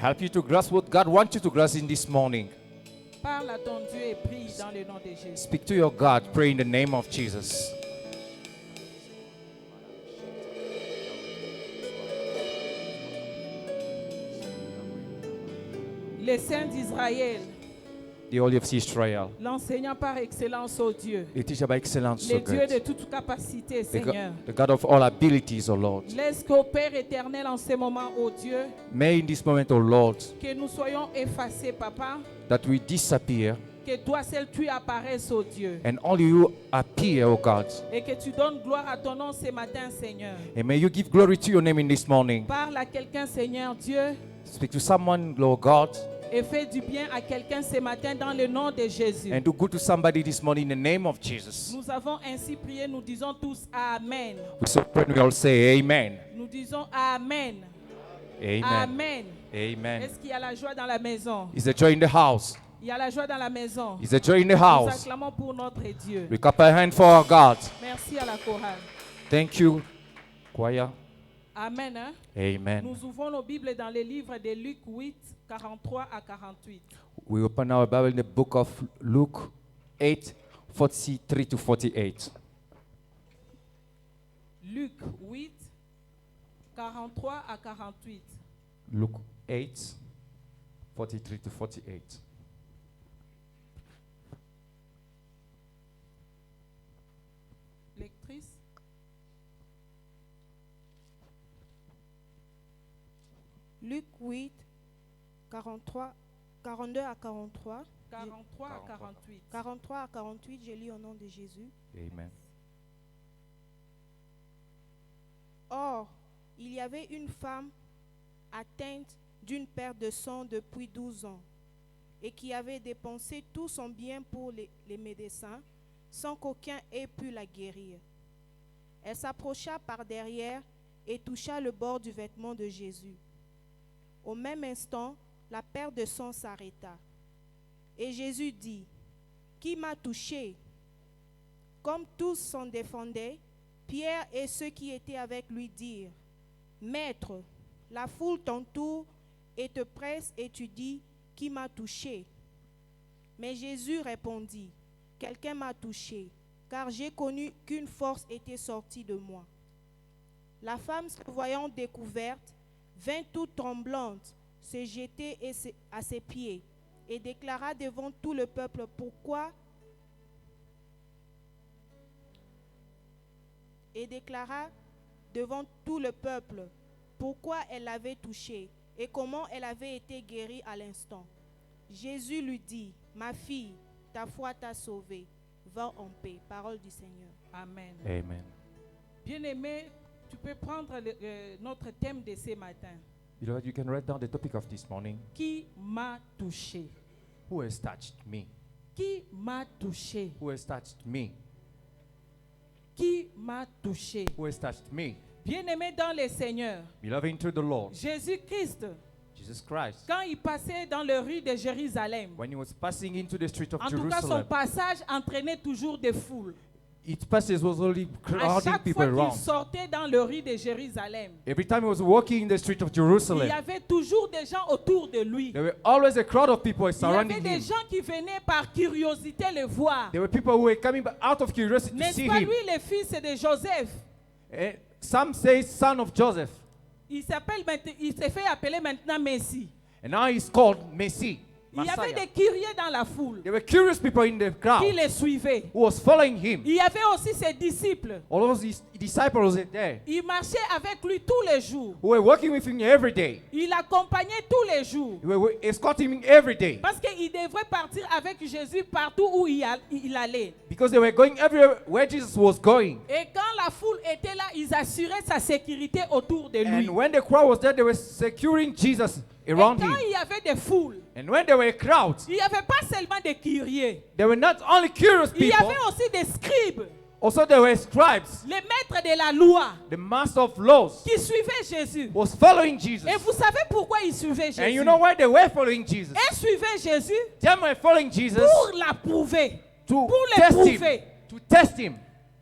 help you to grasp what God wants you to grasp in this morning. Parle à ton Dieu et prie dans le nom de Jésus. Speak to your God. Pray in the name of Jesus. Les saints d'Israël, The Holy of Israel, l'enseignant par excellence, ô Dieu. the teacher by excellence, Le so Dieu de good. toute capacité, The Seigneur. God of all abilities, O Lord. Laisse qu'au Père éternel en ce moment, ô Dieu, May in this moment, O Lord, que nous soyons effacés, Papa. that we disappear Que toi seul tu apparaisses, ô Dieu. and only you appear, O God. Et que tu donnes gloire à ton nom ce matin, Seigneur. And may you give glory to your name in this morning. Parle à quelqu'un, Seigneur Dieu. Speak to someone, Lord God, Et fais du bien à quelqu'un ce matin dans le nom de Jésus. and do good to somebody this morning in the name of Jesus. Nous avons ainsi prié, nous disons tous Amen. We so pray, we all say Amen. Nous disons Amen. Amen. Amen. Amen. Est-ce qu'il y a la joie dans la maison? Is there joy in the house? Il y a la joie dans la maison. Is there joy in the Nous house? acclamons pour notre Dieu. We clap our hand for our God. Merci à la chorale. Thank you, choir. Amen. Hein? Amen. Nous ouvrons nos Bibles dans le livre de Luc 8, 43 à 48. We open our Bible in the book of Luke 8, 43 to 48. Luc 8, 43 à 48. Luke 8, 43 to 48. Lectrice. Luc 8, 43, 42 à 43. 43 à 48. 43 à 48, je lis au nom de Jésus. Amen. Or, il y avait une femme atteinte d'une perte de sang depuis 12 ans et qui avait dépensé tout son bien pour les médecins sans qu'aucun ait pu la guérir. Elle s'approcha par derrière et toucha le bord du vêtement de Jésus. Au même instant, la perte de sang s'arrêta. Et Jésus dit, « Qui m'a touché ?» Comme tous s'en défendaient, Pierre et ceux qui étaient avec lui dirent, « Maître, la foule t'entoure et te presse et tu dis, « Qui m'a touché ?» Mais Jésus répondit, « Quelqu'un m'a touché, car j'ai connu qu'une force était sortie de moi. » La femme, se voyant découverte, vint toute tremblante, se jeter à ses pieds et déclara devant tout le peuple pourquoi elle l'avait touché et comment elle avait été guérie à l'instant. Jésus lui dit, « Ma fille, ta foi t'a sauvée. Va en paix. » Parole du Seigneur. Amen. Amen. Bien-aimé, tu peux prendre notre thème de ce matin. Beloved, you can write down the topic of this morning. Qui m'a touché? Who has touched me? Qui m'a touché? Who has touched me? Qui m'a touché? Who has touched me? Bien-aimé dans le Seigneur, Beloved, into the Lord, Jésus-Christ, Jesus Christ, quand il passait dans les rues de Jérusalem, when he was passing into the street of en tout cas son Jerusalem, passage entraînait toujours des foules. its passage was only À crowding chaque people fois qu'il around. sortait dans les rues de Jérusalem, Every time he was walking in the street of il Jerusalem, y avait toujours des gens autour de lui. there were always a crowd of people Il y avait surrounding des him. gens qui venaient par curiosité le voir. There were people who were coming out of curiosity to N'est-ce see pas him. lui le fils de Joseph? Eh, some say son of Joseph, Il s'est fait appeler maintenant Messie. and now he's called Messi, Il y avait Messiah. des curieux dans la foule There were curious people in the qui crowd le suivaient. who was following him. Il y avait aussi ses disciples. All of his disciples were there Il marchait avec lui tous les jours. who were working with him every day. Il l'accompagnait tous les jours. They were escorting him every day Parce qu'il devrait partir avec Jésus partout où il allait. because they were going everywhere where Jesus was going. Et quand la foule était là, ils assuraient sa sécurité autour de lui. And when the crowd was there, they were securing Jesus Et around quand him. il y avait des foules, And when there were crowds, il n'y avait pas seulement des curieux. there were not only curious Il y people, avait aussi des scribes, also there were scribes, les maîtres de la loi, the master of laws, qui suivaient Jésus. was following Jesus. Et vous savez pourquoi ils suivaient And Jésus? you know why they were following Jesus? Ils suivaient Jésus They were following Jesus pour l'approuver, to pour test him, l'éprouver. to test him.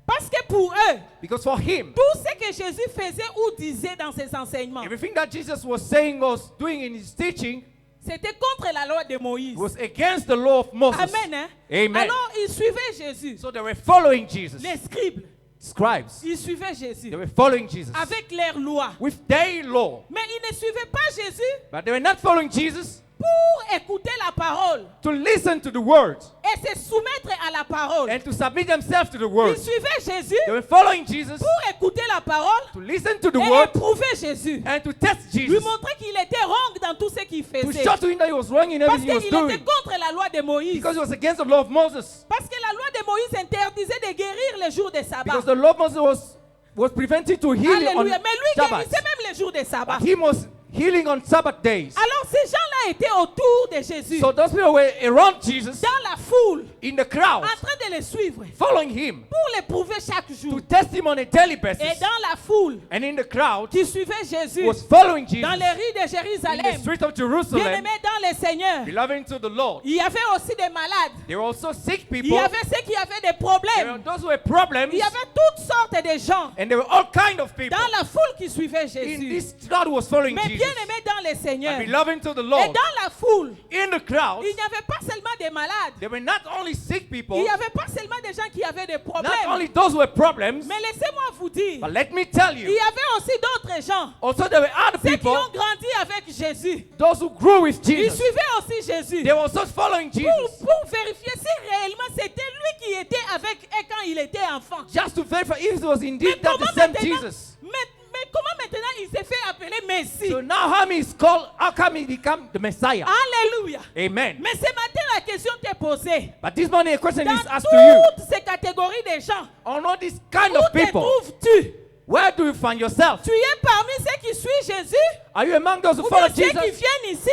Parce que pour eux, Because for him, tout ce que Jésus faisait ou disait dans ses enseignements, everything that Jesus was saying, was doing in his teaching, c'était contre la loi de Moïse. was against the law of Moses. Amen. Hein? Amen. Alors, ils suivaient Jésus. So they were following Jesus. Les scribes, Scribes, ils suivaient Jésus they were following Jesus avec leur loi. with their law. Mais ils ne suivaient pas Jésus But they were not following Jesus pour écouter la parole to listen to the word et se soumettre à la parole. and to submit themselves to the Ils word. suivaient Jésus They were following Jesus pour écouter la parole to listen to the et word éprouver Jésus. and to test Lui Jesus, montrer qu'il était wrong dans tout ce qu'il to faisait. show to him that he was wrong in Parce everything he was qu'il était doing, contre la loi de Moïse. because he was against the law of Moses. Parce que la loi de Moïse interdisait de guérir les jours de sabbat. Because the law of Moses was prevented to heal on Alléluia. Mais lui Sabbath. guérissait même les jours de sabbat. He was healing on Sabbath days. Alors ces gens-là étaient autour de Jésus, So those people were around Jesus dans la foule, in the crowd, en train de le suivre, following him pour l'éprouver chaque to jour. test him on a daily Et basis. dans la foule And in the crowd qui suivait Jésus, was following Jesus dans les rues de in the Jérusalem, street of Jerusalem, bien-aimés dans le Seigneur, beloved to the Lord. il y avait aussi des malades. There were also sick Il y people. avait ceux qui avaient des There problèmes. were those who had problems. Il y avait toutes sortes de gens And there were all kind of people dans la foule qui suivait in Jésus. this crowd who was following Mais Jesus. bien-aimés dans le Seigneur, But beloved to the et Lord, dans la foule, in the crowd, il n'y avait pas seulement des malades. there were not only sick people, Il n'y avait pas seulement des gens qui avaient des not problèmes. only those who had problems, Mais laissez-moi vous dire, but let me tell il you, y avait aussi d'autres gens, also there were other ceux qui people, ont grandi avec Jésus. those who grew with Ils Jesus. suivaient aussi Jésus They were also following Jesus. pour vérifier si réellement c'était lui qui était avec eux quand il était enfant. Just to verify if it was Mais indeed that comment the same maintenant, Jesus. mais comment maintenant il s'est fait appeler Messie? So now how come he become the Messiah? Alléluia. Amen. Mais ce matin, la question t'est posée. But this morning a question Dans is asked to you. toutes ces catégories de gens, On all this kind où of te people, trouves-tu? where do you find yourself? Tu es parmi ceux qui suivent Jésus Are you among those who ou follow bien ceux qui Jesus viennent ici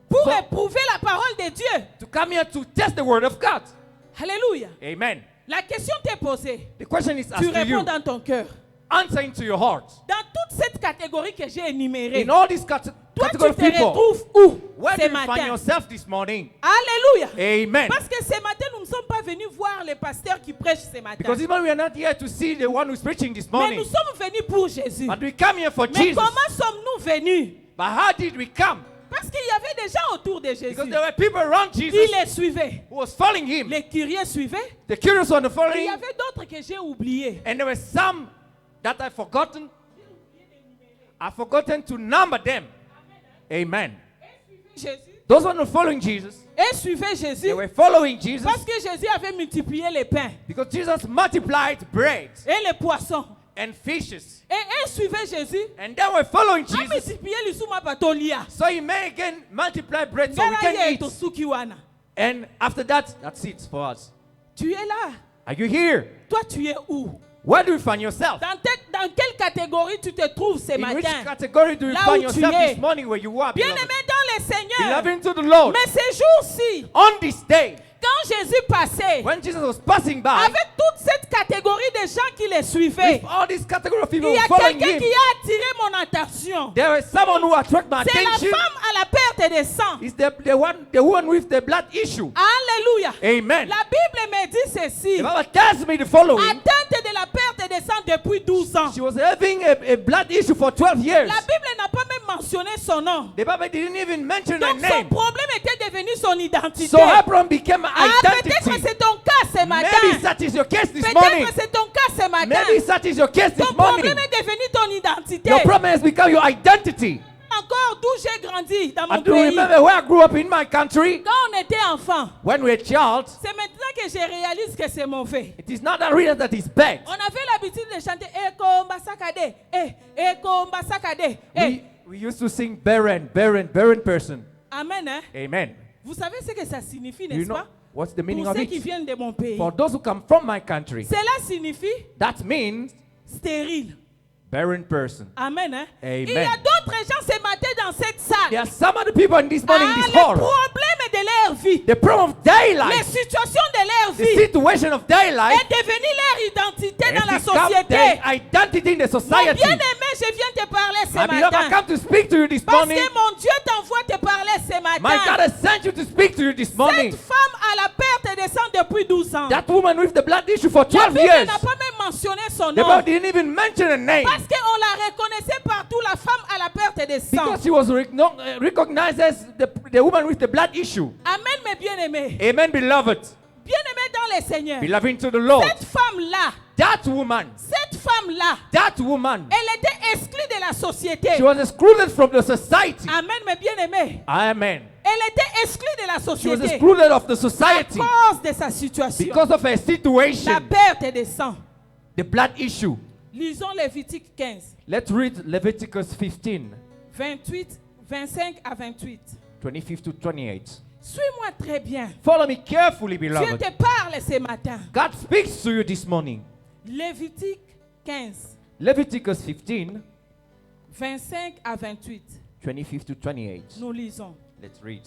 pour So- éprouver la parole de Dieu? to come here to test the word of God? Alléluia. Amen. La question t'est posée. The question is Tu asked to réponds you. dans ton cœur. Answer into your heart. Dans toute cette catégorie que j'ai énumérée, In all these toi category tu of te people, retrouves où where do ce you find matin? yourself this morning? Alléluia. Amen. Parce que ce matin, nous ne sommes pas venus voir le pasteur qui prêche ce matin. Because this morning we are not here to see the one who's preaching this Mais morning, nous sommes venus pour Jésus. but we come here for Mais Jesus. comment sommes-nous venus? But how did we come? Parce qu'il y avait des gens autour de Jésus. Because there were people around Ils Jesus les suivaient. who was following him. Les curieux suivaient. The curious one Il following y him, avait d'autres que j'ai oubliés. and there were some that I've forgotten. I've forgotten to number them. Amen. Jésus. Those one who were following Jesus, Et suivaient Jésus. they were following Jesus Parce que Jésus avait multiplié les pains because Jesus multiplied bread et les poissons. and fishes. Et eux suivaient Jésus. And they were following A Jesus. multiplié les souma patolia. So he may again multiply bread so we Ngara can ye eat. to sukiwana. And after that, that's it for us. Tu es là. Are you here? Toi, tu es où? Where do you find yourself? Dans quelle catégorie tu te trouves ce In which matin? category do you Là find où tu yourself es. this morning where you are, beloved? Bien-aimé dans le Seigneur. Beloved to the Lord. Mais ces jours-ci, On this day, quand Jésus passait, when Jesus was passing by, avec toute cette catégorie de gens qui le suivaient, with all this category of people il y a following quelqu'un him, qui a attiré mon attention. there is someone who attracted my C'est la attention. femme à la perte de sang. It's the one with the blood issue. Alléluia. Amen. La Bible me dit ceci. The Bible tells me the following. Atteinte de la perte de sang depuis 12 ans. She was having a blood issue for 12 years. La Bible n'a pas même mentionné son nom. The Bible didn't even mention her Donc son name. problème était devenu son identité. So her problem became Ah, peut-être identity. c'est ton cas ce matin. Maybe that is your case this morning. Peut-être c'est ton cas ce matin. Maybe that is your case this Ton morning. problème est devenu ton identité. Your problem has become your identity. Encore d'où j'ai grandi dans mon And do you pays. remember where I grew up in my country? Quand on était enfant, When we were a child, c'est maintenant que je réalise que c'est mauvais. it is not that reason that is bad. On avait l'habitude de chanter Eko Mbasakade, Eko Mbasakade. We used to sing barren person. Amen. Hein? Amen. Vous savez ce que ça signifie, Do you n'est-ce know pas? what's the meaning Pour of ceux qui it? viennent de mon pays. For those who come from my country, Cela signifie that means stérile. barren person. Amen. Hein? Amen. Il y a d'autres gens ce matin dans cette salle. There are some of the people in this morning, in Ah, this les hall, problèmes de leur vie, the problem of their les life, situations de leur the vie situation of their life, est devenue leur identité has dans la become société. their identity in the Mon society. bien-aimé, je viens te parler ce My beloved, I matin. come to speak to you this Parce morning. que mon Dieu t'envoie te parler ce My God matin. has sent you to speak to you this morning. Cette femme a la perte de sang depuis 12 ans. That woman with the blood issue for La 12 Bible years. n'a pas même mentionné son The nom. Bible didn't even mention a name. Parce qu'on la reconnaissait partout, la femme à la perte de sang. Because she was recognized as the woman with the blood issue. Amen, mes bien-aimés. Amen, beloved. Bien-aimés dans le Seigneur. Beloved into the Lord. Cette femme-là, That woman, elle était exclue de la société. she was excluded from the society. Amen, mes bien-aimés. Amen. Elle était exclue de la She was société excluded of the à society cause de sa situation. because of her La situation, perte de sang. the blood issue. Lisons Lévitique 15, Let's read Leviticus 15, 25 à 28. 25 to 28. Suis-moi très bien. Follow me carefully, Dieu beloved. te parle ce matin. God speaks to you this morning. Lévitique 15, Leviticus 15, 25 à 28. 25 to 28. Nous lisons. Let's read.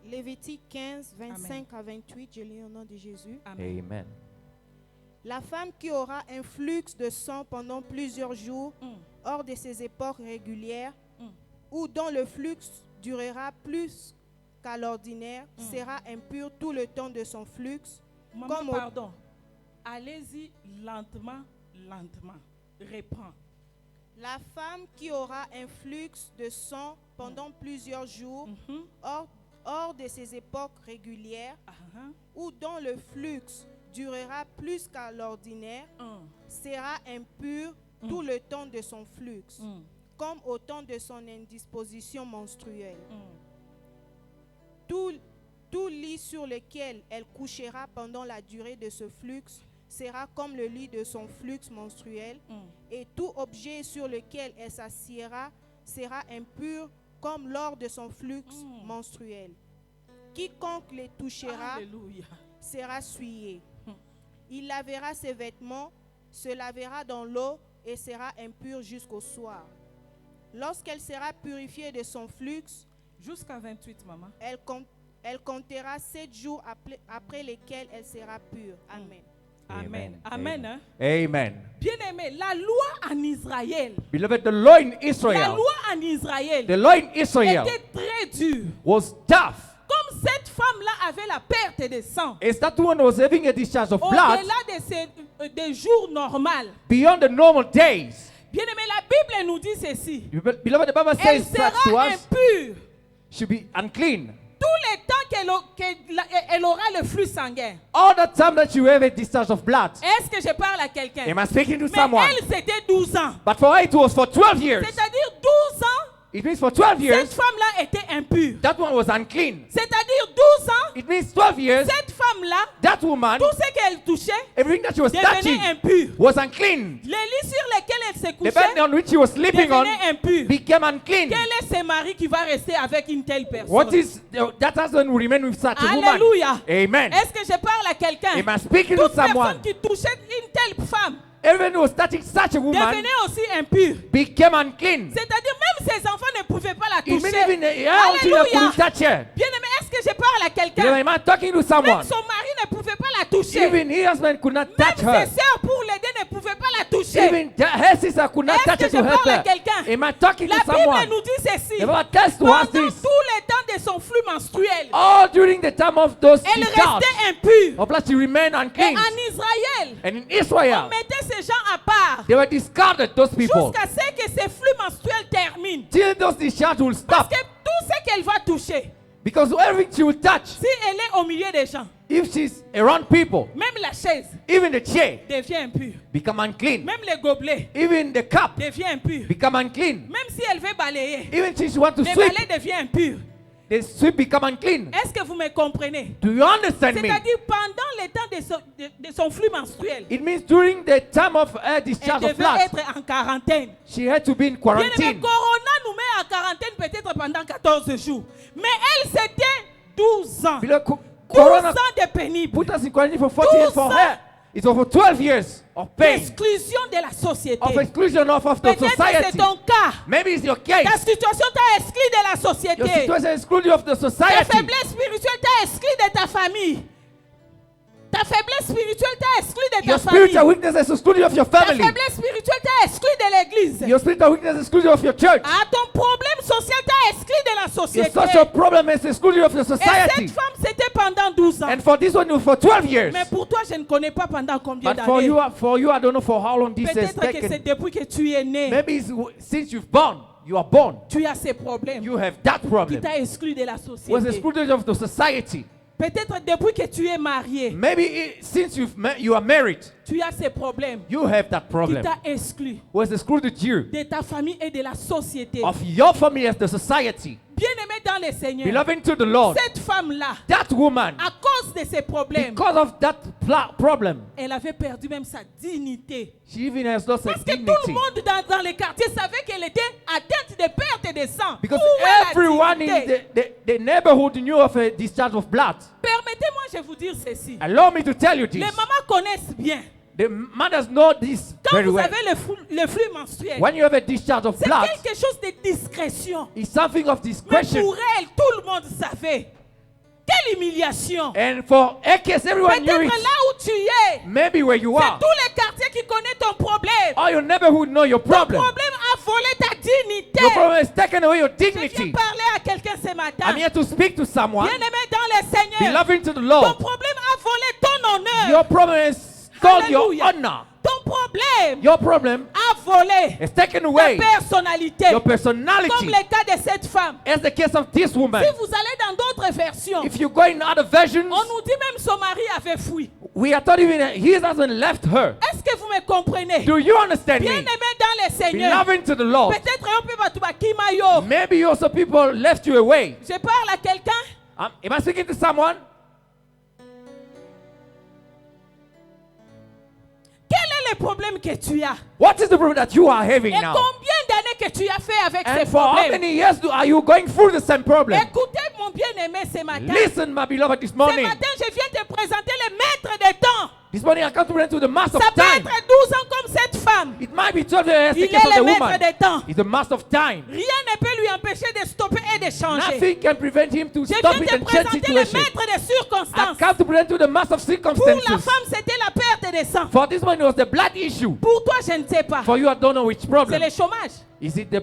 Lévitique 15, 25 à 28, je lis au nom de Jésus. Amen. Amen. La femme qui aura un flux de sang pendant plusieurs jours, hors de ses époques régulières, ou dont le flux durera plus qu'à l'ordinaire, sera impure tout le temps de son flux. Maman, Comme au- pardon. Allez-y lentement, lentement. Reprends. La femme qui aura un flux de sang pendant plusieurs jours, hors de ses époques régulières, ou dont le flux durera plus qu'à l'ordinaire, sera impure tout le temps de son flux, comme au temps de son indisposition menstruelle. Tout lit sur lequel elle couchera pendant la durée de ce flux sera comme le lit de son flux menstruel, et tout objet sur lequel elle s'assiera sera impur comme lors de son flux menstruel. Quiconque les touchera Alléluia. sera souillé. Il lavera ses vêtements, se lavera dans l'eau et sera impur jusqu'au soir. Lorsqu'elle sera purifiée de son flux, Jusqu'à 28, maman. elle comptera 7 jours après lesquels elle sera pure. Amen. Amen. Amen. Hein? Amen. Bien-aimé, la loi en Israël, Beloved, the law in la Israel, loi en Israël the law in Israel était très dure. was tough. Comme cette femme-là avait la perte de sang, As that one was having a discharge of blood au-delà des jours normaux. beyond the normal days. Bien-aimé, la Bible nous dit ceci. Beloved, the Bible Elle says that to sera us, impure should be unclean. tout le temps qu'elle aura le flux sanguin. All the time that you have a discharge of blood. Est-ce que je parle à quelqu'un? Am I speaking to Mais someone? elle, c'était 12 ans. But for her, it was for 12 years. C'est-à-dire 12 ans, It means for 12 years, cette femme-là était impure. that one was unclean. C'est-à-dire 12 ans, It means 12 years, cette femme-là, that woman, tout ce qu'elle touchait everything that she was touching devenait impur. was unclean. Les lits sur lesquels elle se The couchait bed on which she was sleeping on devenaient impurs. became unclean. Quel est ce mari qui va rester avec une telle personne? What is that husband who remain with such a woman? Alléluia. Amen. Est-ce que je parle à quelqu'un? Am I speaking to Toute personne someone? qui touchait une telle femme Everyone who was touching such a woman devenait aussi impur. became unclean. C'est-à-dire même ses enfants ne pouvaient pas la It toucher. means even her children couldn't Alléluia. touch her. Bien-aimé, est-ce que je parle à You know, quelqu'un? am I talking to someone? Même son mari ne pouvait pas la toucher. Even her husband could not Même touch her. ses sœurs pour l'aider ne pouvaient pas la toucher. Even her sister could not Est-ce touch que her je to help parle à her. quelqu'un? Am I talking La to Bible someone? nous dit ceci. The Bible tells to Pendant us tout this. le temps de son flux menstruel, All during the time of those elle discharge restait impure. of blood, she remained Et unclean. en Israël, And in Israel, on mettait ces gens à part they were discarded, those people. jusqu'à ce que ces flux menstruels terminent. Till those discharge will Parce stop. que tout ce qu'elle va toucher, Because everything she will touch, si elle est au milieu des gens, if she's around people, même la chaise even the chair devient impure. become unclean. Même le gobelet Even the cup devient impur. become unclean. Même si elle veut balayer, Even if she wants to le sweep, balai devient impur. the sweep become unclean. Est-ce que vous me comprenez? Do you understand me? C'est-à-dire pendant le temps de son flux menstruel, It means during the time of her elle discharge of devait blood, être en quarantaine. she had to be in Bien aimé, quarantine. Corona nous met en quarantaine peut-être pendant 14 jours. Mais elle, c'était 12 ans. 12 Corona ans de pénible. put us in quarantine for 40 years. For 12 her, it was for 12 years of pain, Exclusion de la société. of exclusion of the Peut-être que c'est society. ton cas. Maybe it's your case. Ta situation t'a exclu de la Your société. situation is excluded of the Ta society. faiblesse spirituelle t'a exclu de ta famille. Ta faiblesse spirituelle t'a exclu de ta Your famille. spiritual weakness is excluded of your Ta family. faiblesse spirituelle t'a exclu de l'église. Your spiritual weakness is excluded of your church. Ah, ton problème social t'a exclu de la Your société. social problem is excluded of your Et society. cette femme, c'était pendant 12 ans. And for this one, for 12 years. Mais pour toi, je ne connais pas pendant combien But for d'années. you, I don't know for how long this has Peut-être que c'est taken. depuis que tu es né. Maybe it's since you are born, Tu as ces problèmes you have that qui problem. t'a exclu de la Was société. excluded of the society. Peut-être depuis que tu es marié, Maybe since you are married, tu as ces problèmes you have that qui problem. t'a exclu Was excluded you de ta famille et de la société. of your family as the society. Bien-aimé dans le Seigneur, Beloved to the Lord, cette femme-là, that woman, à cause de ses problèmes, because of that problem, elle avait perdu même sa dignité. she even has lost her Parce que tout le dignity. monde dans les quartiers savait qu'elle était atteinte de perte de sang. Because Où est la everyone dignité? in the neighborhood knew of a discharge of blood. Permettez-moi de vous dire ceci. Allow me to tell you Les this. mamans connaissent bien. The mothers know this Quand very vous well. avez le flux menstruel, When you have a discharge of c'est blood, quelque chose de discrétion. it's something of Mais discretion. pour elle, tout le monde savait. Quelle humiliation. And for Ekes, everyone knew Peut-être it. là où tu es, Maybe where you c'est are. tous les quartiers qui connaissent ton problème. All your neighborhood know your Ton problem. problème a volé ta dignité. Your problem has taken away your Je viens dignity. parler à quelqu'un ce matin. I'm here to speak to someone. Bien-aimé dans le Seigneur, Beloved to the ton Lord. problème a volé ton honneur. Your problem has stolen your Alléluia. honor. Ton problème Your problem a volé has taken ta away personnalité. your Comme personality. le cas de cette femme. As the case of this woman. Si vous allez dans d'autres versions, If you go in other versions, on nous dit même son mari avait fui. we are told even he hasn't left her. Est-ce que vous me comprenez? Do you understand me? Bien-aimé dans le Seigneur, Beloved to the Lord. peut-être on peut battre Kimayo. Maybe also people left you away. Je parle à quelqu'un. Am I speaking to someone? Quel est le problème que tu as? What is the problem that you are having Et now? combien d'années que tu as fait avec And ces for how problèmes? many years are you going through the same problem? Écoutez mon bien-aimé ce matin. Listen, my beloved, this Ce morning. matin, je viens te présenter le maître des temps. This morning I come to bring to the master Ça of peut time. être 12 ans comme cette femme. It might be 12 years Il the case of est the le maître woman. des temps. He's the master of time. Rien ne peut lui empêcher de stopper et de changer. Nothing can prevent him to Je stop viens it te and change présenter le situation. maître des I circonstances. come to bring to the master of Pour la circumstances. femme, c'était la perte de sang. For this one, it was the blood issue. Pour toi, je ne sais pas. For you, I don't know which C'est problem. le chômage. Is it the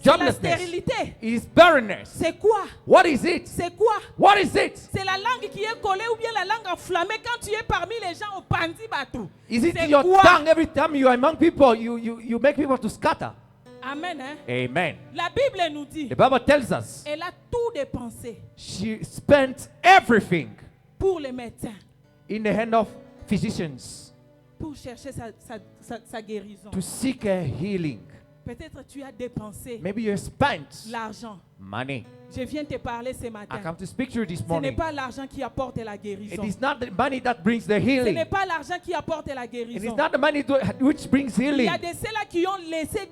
C'est la joblessness? stérilité. It is barrenness. C'est quoi? What is it? C'est quoi? What is it? C'est la langue qui est collée ou bien la langue enflammée quand tu es parmi les gens au Pandi Batou. Is it C'est your quoi? tongue every time you are among people, you make people to scatter? Amen. Hein? Amen. La Bible nous dit, The Bible tells us elle a tout dépensé she spent everything pour les médecins, in the hand of physicians pour chercher sa guérison. to seek a healing. Peut-être tu as dépensé Maybe you spent l'argent. money. Je viens te parler ce I matin. come to speak to you this Ce n'est morning. pas l'argent qui apporte la It guérison. is not the money that brings the Ce healing. n'est pas l'argent qui apporte la It is guérison. not the money which brings Il y healing. a de ceux-là qui ont laissé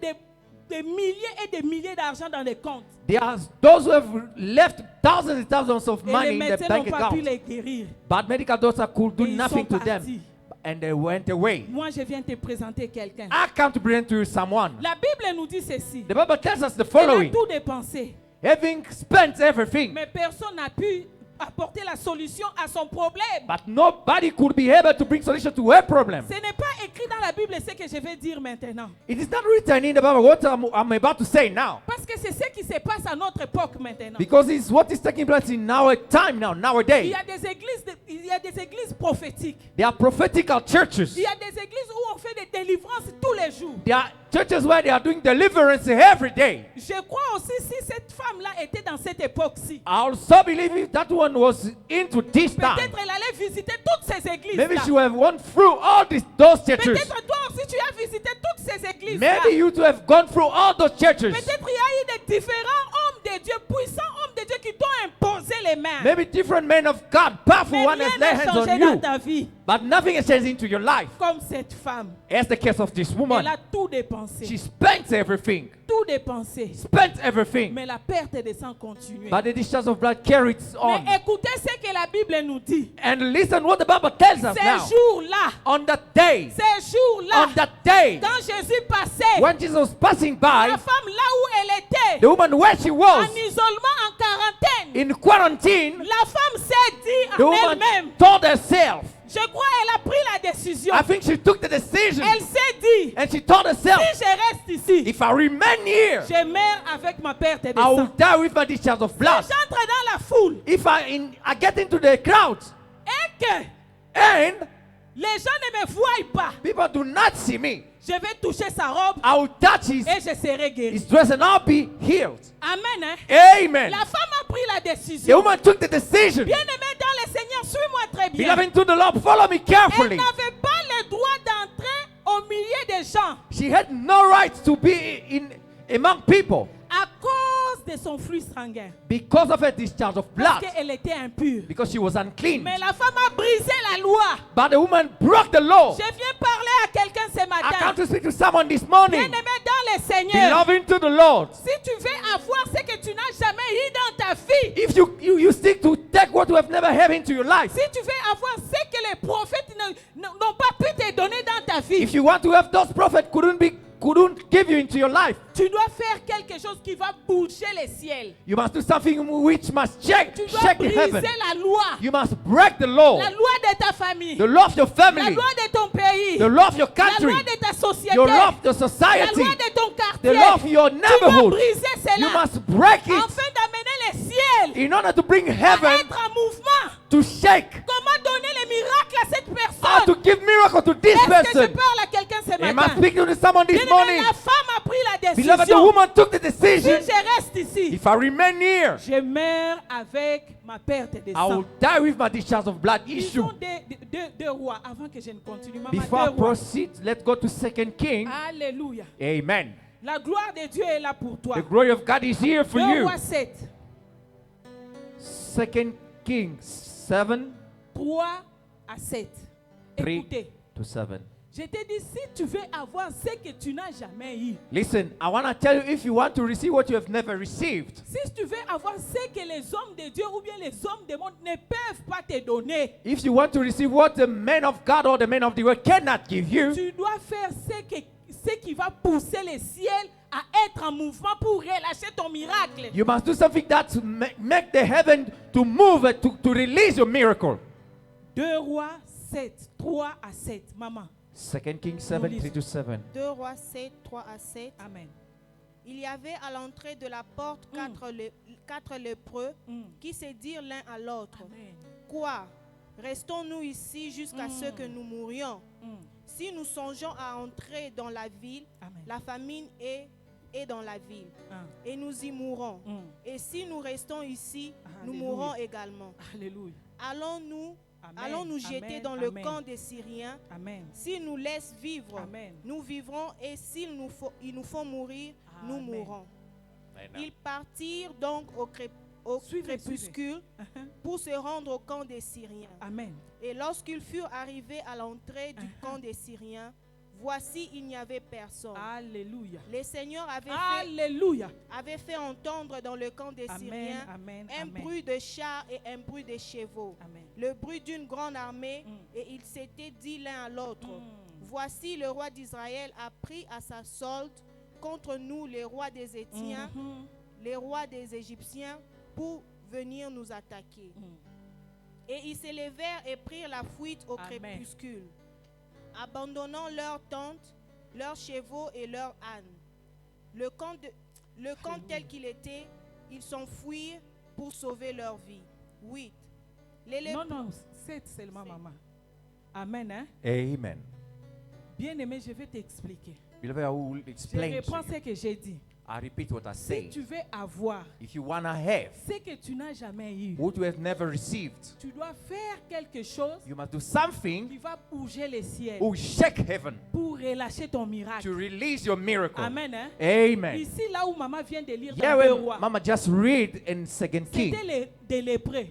des milliers et des milliers d'argent dans les comptes. There are those who have left thousands and thousands of Et money les in the médecins n'ont bank pas pu account. les guérir. But medical doctors could do Et ils nothing sont to them. partis. And they went away. Moi, je viens te présenter quelqu'un. I come to bring to you someone. La Bible nous dit ceci. The Bible tells us the Elle a following. tout dépensé. Having spent everything, Mais personne n'a pu apporter la solution à son problème. but nobody could be able to bring solution to her problem. Ce n'est pas écrit dans la Bible ce que je vais dire maintenant. It is not written in the Bible what I'm about to say now. Parce que c'est ce qui se passe à notre époque maintenant. Because it's what is taking place in our time now, Il nowadays. y a des églises prophétiques. There are prophetical churches. Il y a des églises où on fait des délivrances tous les jours. There are churches where they are doing deliverance every day. Je crois aussi si cette femme-là était dans cette époque-ci, I also believe if that one was into this time, peut-être elle allait visiter toutes ces églises. maybe she would have gone through all those churches. Peut-être toi aussi tu as visité toutes ces églises. Maybe you too have gone through all those churches. Peut-être il y a eu des différents hommes de Dieu, puissants hommes de Dieu qui t'ont imposé les mains. Maybe different men of God, powerful Mais one rien has laid n'a hands on changé dans you. ta vie. But nothing has changed into your life. Comme cette femme, As the case of this elle woman. a tout dépensé. She spent everything. Tout dépensé. Spent everything. Mais la perte de sang continue. But the discharge of blood carried on. Mais écoutez ce que la Bible nous dit. And listen what the Bible tells us Ces now. jours-là, On that day, ces jours-là, on that day, quand Jésus passait, when Jesus was passing by, la femme là où elle était, the woman where she was, en isolement, en quarantaine, in quarantine, la femme s'est dit the en woman elle-même, told herself, je crois elle a pris la décision. I think she took the decision. Elle s'est dit, And she told herself, si je reste ici, if I remain here, je meurs avec ma perte de I will sang. die with my discharge of Si blood. j'entre dans la foule If I get into the crowd et que and les gens ne me voient pas, people do not see me, je vais toucher sa robe I will touch et je serai guéri. his dress and I'll be healed. Amen. Hein? Amen. La femme a pris la The décision. woman took the decision. Bien-aimé dans le Seigneur, suis-moi très bien. Beloved to the Lord, follow me Elle carefully. n'avait pas le droit d'entrer au milieu des gens She had no right to be among people à cause de son flux sanguin. because of her discharge of Parce blood, qu'elle était impure. because she was unclean. Mais la femme a brisé la loi. But the woman broke the law. Je viens parler à quelqu'un ce I come matin. to speak to someone this morning. Bien-aimé dans le Seigneur, Beloved to the Lord, si tu veux avoir ce que tu n'as jamais eu dans ta vie, if you seek to take what you have never had into your life, si tu veux avoir ce que les prophètes n'ont pas pu te donner dans ta vie, if you want to have those prophets couldn't give you into your life, tu dois faire quelque chose qui va bouger les ciels. you must do something which must shake Tu dois the briser heaven. la loi. You must break the law, La loi de ta famille. the law of your La family, loi de ton pays. the law of your La country, loi de ta société. your law of the La society, loi de ton the quartier. law of your Tu dois neighborhood. briser You cela must break it afin d'amener les ciels in order to bring à heaven être en mouvement. to shake. Comment donner les miracles à cette How to personne? give miracle to this Est-ce que je person. parle à quelqu'un ce Am I matin? speaking to someone this Bien-aimé, morning? la femme a pris la Beloved, the décision. woman took the Si decision. je reste ici, If I remain here, je meurs avec ma perte de I sang. will die with my discharge of blood issue. Lisons deux rois avant que je ne continue. Maman, Before I 2 rois. proceed, let's go to 2 King. Alléluia. Amen. La gloire de Dieu est là pour toi. The glory of God is here for 2 you. rois 7, 2 Kings 7, 3 à 7. 3 Écoutez, to 7. je t'ai dit, si tu veux avoir ce que tu n'as jamais eu, Listen, I want to tell you, if you want to receive what you have never received, si tu veux avoir ce que les hommes de Dieu ou bien les hommes du monde ne peuvent pas te donner, if you want to receive what the men of God or the men of the world cannot give you, tu dois faire ce qui va pousser les ciels à être en mouvement pour relâcher ton miracle. you must do something that make the heaven to move, to release your miracle. 2 rois 7, 3 à 7. Maman. 2 Kings 7, 3 to 7. 2 Rois 7, 3 à 7. Amen. Il y avait à l'entrée de la porte quatre lépreux qui se dirent l'un à l'autre. Amen. Quoi? Restons-nous ici jusqu'à ce que nous mourions. Si nous songeons à entrer dans la ville, Amen. la famine est dans la ville, et nous y mourrons. Et si nous restons ici, nous Alléluia. mourrons également. Alléluia. Allons nous jeter dans le camp des Syriens. Amen. S'ils nous laissent vivre, Amen. nous vivrons, et s'il nous font mourir, nous Amen. mourrons. Ils partirent donc au Suivez, crépuscule pour se rendre au camp des Syriens. Amen. Et lorsqu'ils furent arrivés à l'entrée du camp des Syriens, voici, il n'y avait personne. Alléluia. Le Seigneur Alléluia. avait fait entendre dans le camp des Amen. Syriens Amen. un Amen. bruit de chars et un bruit de chevaux, Amen. le bruit d'une grande armée, et ils s'étaient dit l'un à l'autre, voici le roi d'Israël a pris à sa solde contre nous les rois des Étiens, les rois des Égyptiens, pour venir nous attaquer. Et ils se levèrent et prirent la fuite au Amen. crépuscule, abandonnant leurs tentes, leurs chevaux et leurs ânes. Le camp tel qu'il était, ils s'enfuirent pour sauver leur vie. 8. Non, 7 seulement, maman. Amen. Hein? Amen. Bien aimé, je vais t'expliquer. Beloved, I will Je explain to reprends you. ce que j'ai dit. I repeat what I Si say. tu veux avoir If you want to have ce que tu n'as jamais eu, what you have never received, tu dois faire quelque chose you must do something qui va bouger les ciels who will shake heaven pour relâcher ton miracle. to release your miracle. Amen. Hein? Amen. Ici, là où maman vient de lire Yeah, dans 2 when rois, Mama just read in 2 King, c'était des lépreux.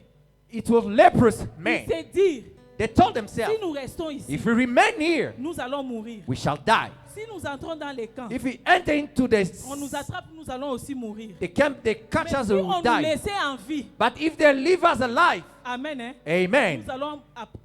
it was leprous men. Ils se disent, They told si themselves, nous restons ici, if we remain here, nous allons mourir. we shall die. Si nous entrons dans les camps, If we enter into on nous attrape, nous allons aussi mourir. the camp, they Mais catch us si and on we nous die. laissait en vie, But if they leave us alive, amen, hein, amen,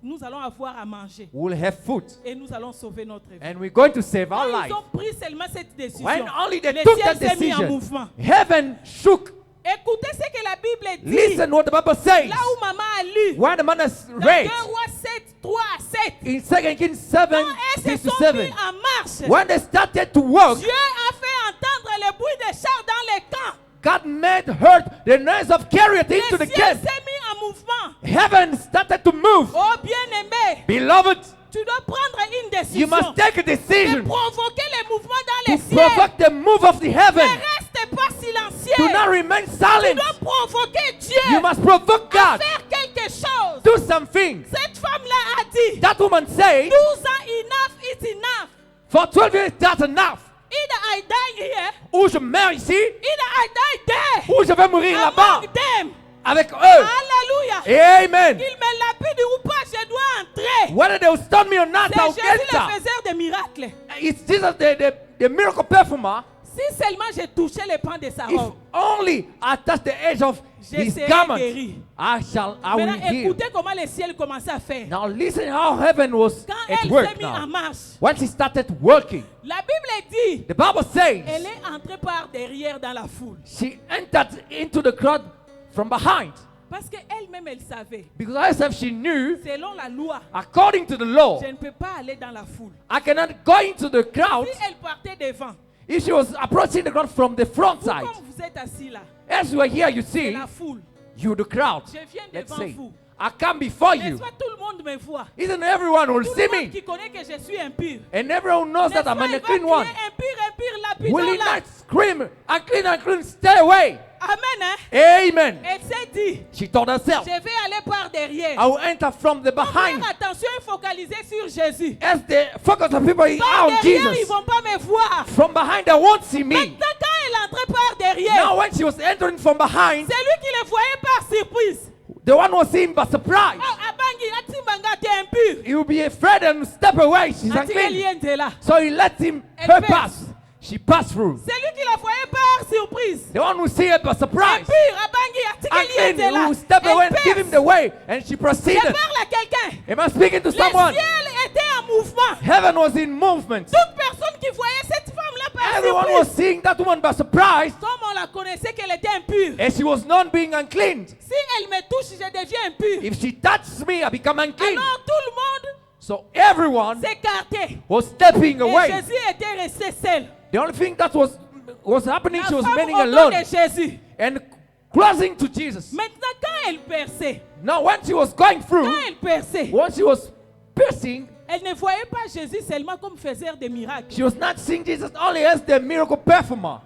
nous allons avoir à manger we'll have food. et nous allons sauver notre vie. And we're going to save our Quand life. ils ont pris seulement cette décision, When only they le took ciel that s'est mis en decision, mouvement. heaven shook. Écoutez ce que la Bible dit. Listen what the Bible says. Là où maman a lu, When the man has dans 2 read rois 7, 3 à 7. In 2 Kings 7, Quand elles 6 se to sont 7, mis en marche, when they started to work, Dieu a fait entendre le bruit des chars dans les camps. God made heard the noise of chariot Le into the ciel camp. s'est mis en mouvement. Heaven started to move. Oh bien-aimé, Beloved, tu dois prendre une you décision must take a de decision provoquer les mouvements dans les to ciels. provoke the move of the Ne heaven. reste pas silencieux. Do not remain Tu silent. dois provoquer Dieu You must provoke à God. faire quelque chose. Do something. Cette femme-là a dit, That woman said, 12 ans, enough is enough. for 12 years, that's enough. Either I die here, Ou je meurs ici, either I die there. ou je vais mourir là-bas Among them. avec eux. Alléluia. Amen. Il me lapide ou pas, je dois entrer. Whether they will stone me or not, C'est I'll Jésus le enter. faiseur des miracles. It's Jesus, the miracle performer. Si seulement j'ai touché les pans de sa If robe. only I touch the edge of Je his serai garment, guéri. I will Maintenant, heal. écoutez comment le ciel commençait à faire. Now listen how heaven was Quand at elle work s'est mise en now. marche, When she started working, la Bible dit, the Bible says elle est entrée par derrière dans la foule. she entered into the crowd from behind. Parce qu'elle-même, elle savait. Because herself she knew, Selon la loi, according to the law, je ne peux pas aller dans la foule. I cannot go into the crowd Si elle partait devant, if she was approaching the crowd from the front vous side. comme vous êtes assis là, As you are here, you c'est see, la foule. you the crowd. Je viens Let's devant say, vous. I come before N'est-ce you. pas, tout le monde me voit. Isn't everyone will Tout see le monde me? qui connaît que je suis impur. And everyone knows N'est-ce that I'm pas, an il va unclean crier one. impur, impur, lapidant Will he là. not scream, unclean, stay away? Amen, hein? Amen. Elle s'est dit, She told herself, je vais aller par derrière. I will enter from the behind. Faire attention et focaliser sur Jésus. As the focus of people is Par on derrière, ils ne Jesus. vont pas me voir. From behind, they won't see me. Maintenant, quand elle entrait par derrière, Now, when she was entering from behind, c'est lui qui le voyait par surprise. the one was seeing by surprise. Oh, Abangi, Atimbanga, t'es impur. He will be afraid and step away. She's unclean. Antigalienne, t'es là. So he let her Elle pass. She passed through. C'est lui qui la voyait par surprise. The one who see her by surprise. Impur, Abangi, Antigalienne, t'es là. Unclean, who step away and Elle give him the way. And she Je proceeded. parle à quelqu'un. Am I speaking to Le someone? ciel était en mouvement. Heaven was in movement. Toute personne qui voyait cette femme-là par Everyone was surprise, seeing that woman by surprise. comme on la connaissait qu'elle était impure. And she was not being unclean. Si elle me touche, je deviens impur. If she touches me, I become unclean. Alors tout le monde So everyone s'écartait. was stepping Et away. Jésus était resté seul. The only thing that was happening, La she was femme remaining au dos alone de Jésus. and closing to Jesus. Maintenant, quand elle perçait, Now, when she was going through, quand elle perçait, when she was piercing, elle ne voyait pas Jésus seulement comme faiseur de miracles. she was not seeing Jesus only as the miracle performer,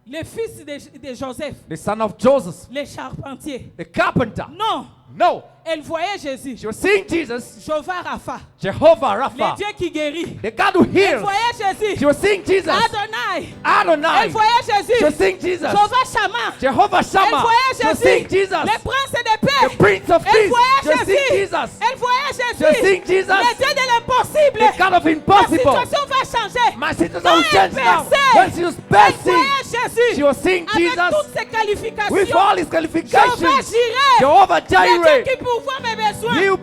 Le fils de Joseph, the son of Joseph, le charpentier. the carpenter. Non, No, elle voyait Jésus. she was seeing Jesus, Jehovah Rapha, Jehovah le Rapha, Dieu qui guérit. the God who Elle heals. voyait Jésus. She was seeing Jesus, Adonai. Adonai. Elle voyait Jésus. She was seeing Jesus, Jehovah Shammah. Jehovah Elle Shammah. voyait She was seeing Jésus. Jesus, Le prince des the paix. Prince of Elle Peace. She voyait was seeing Jésus. Jesus, Elle voyait She was Jésus. seeing Jesus. Le Dieu de l'impossible. the God of Ma impossible. situation va changer. My situation Quand will change elle now. perçait, When she was elle passing, voyait Jésus. she was seeing Avec Jesus toutes ses qualifications. with all his Jehovah qualifications. Jireh. Jehovah Le Dieu Jireh. qui pourvoit mes besoins. You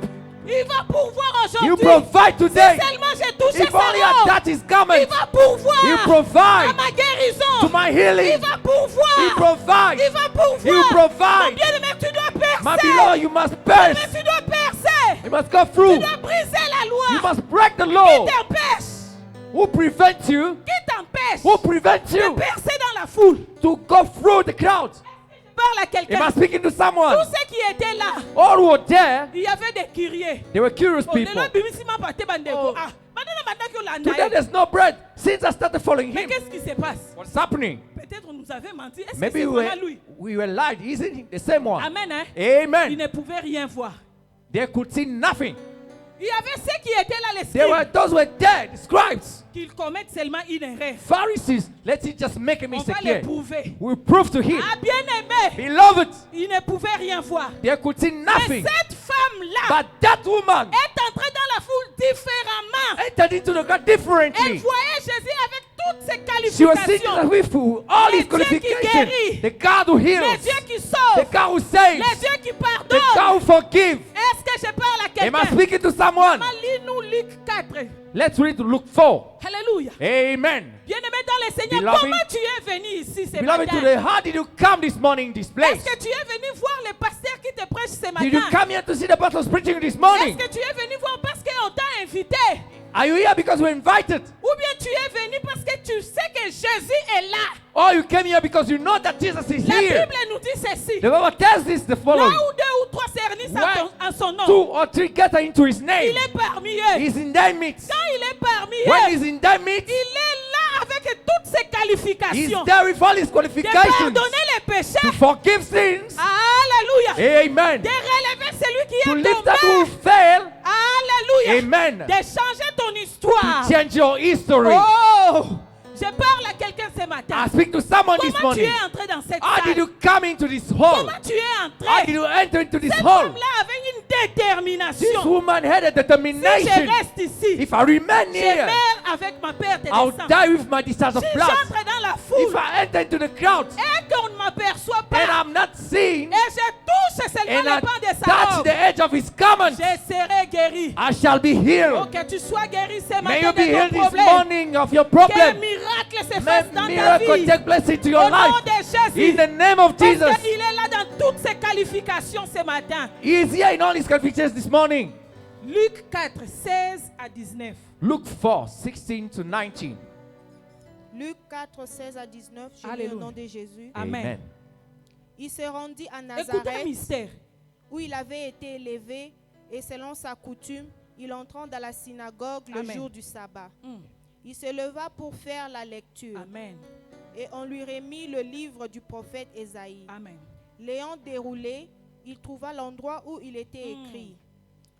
Il va pourvoir You aujourd'hui. provide today. Si seulement j'ai touché If sa only I robe, touch his il garment, va pourvoir you à provide ma guérison. to my Il healing. va pourvoir. You provide. Il va pourvoir. You provide. Mon bien-aimé, tu dois My percer. beloved, you must Mais burst. tu dois percer. You must go Tu through. dois briser la loi. You must break the Qui law. t'empêche? Who prevents you? Qui t'empêche Who prevents de you percer dans la foule? to go through the crowd? Parle à Am quelqu'un. I speaking to someone? Tous ceux qui étaient là, All who were there, il y avait des curieux. they were curious Oh, people. lelo bimisima pate bandeko. Oh. Ah, maintenant, maintenant que l'on Today a- there's no bread. Since I started following Mais him, qu'est-ce qui se passe? what's happening? Peut-être on nous avait menti. Est-ce que Maybe c'est vraiment lui? we were lied. Isn't he the same one? Amen. Hein? Il Amen. ne pouvait rien voir. They could see nothing. Il y avait ceux qui étaient là, les There were scribes, those who were there, the scribes, qu'ils commettent seulement une erreur. Pharisees. Let's just make a On mistake va les here. prouver. We prove to him, Ah, bien-aimé, beloved, il ne pouvait rien voir. they could see Mais nothing. cette femme-là But that woman est entrée dans la foule différemment. entered into the crowd Elle differently. voyait Jésus avec toutes ses She was seeing qualifications. with all Le his Dieu qui qualifications. guérit. The God who Le heals, Dieu qui the sauve. God who Le saves, Dieu qui the pardonne. God who forgives. Est-ce que je parle à Am I quelqu'un? speaking to someone? Maman, lis-nous Luc 4. Let's read Luke 4. Alléluia. Amen. Bien-aimé dans le Seigneur, Beloved- comment tu es venu ici ce Beloved, matin? today, how did you come this morning in this place? Est-ce que tu es venu voir le pasteur qui te prêche ce Did you matin? come here to see the pastor preaching this Est-ce morning? que tu es venu voir parce qu'on t'a invité. Are you here because we're invited? Ou bien tu es venu parce que tu sais que Jésus est là. Or you came here because you know that Jesus is La here. Bible nous dit ceci. The Bible tells us the Là following. où 2 ou 3 se réunissent en son nom, 2 or 3 gather into his name. il est parmi eux. He's in their midst. Quand il est parmi When eux, he's in their midst, il est là avec toutes ses he's qualifications. there with all his De qualifications pardonner les to péchés. forgive sins. Alléluia. Amen. De relever celui qui To est lift that who tombé. fail. Alléluia. Amen. De changer ton histoire. To change your history. Oh, je parle à quelqu'un ce matin. I speak to someone this Comment tu morning. es entré dans cette How did salle? you come into this hall? Comment tu es How entré? did you enter into this Cette hall? femme-là avait une This détermination. woman had a Si je determination. reste ici, If I remain je here, meurs avec ma perte de I'll sang. die with my discharge of Si blood. j'entre dans la If foule I enter into the crowd et qu'on ne m'aperçoit and pas, I'm not seen et je touche seulement and le I pan de sa touch robe, the edge of his garment, je serai guéri. I shall be healed. Oh, que tu sois guéri ce May matin you be de healed ton this problème. morning of your Que problem. miracle se May fasse dans ta miracle vie. take place into Au your nom life. de Jésus. In the name of Parce Jesus. qu'il est là dans toutes ses qualifications ce matin. He is here in all his qualifications this morning. Luc 4, 16 à 19. Luke 4, 16 to 19. Luc 4, 16 à 19, je lis au Alléluia. nom de Jésus. Amen. Il se rendit à Écoutez un Nazareth, mystère. où il avait été élevé, et selon sa coutume, il entra dans la synagogue le Amen. jour du sabbat. Mm. Il se leva pour faire la lecture, Amen. et on lui remit le livre du prophète Ésaïe. Amen. L'ayant déroulé, il trouva l'endroit où il était écrit: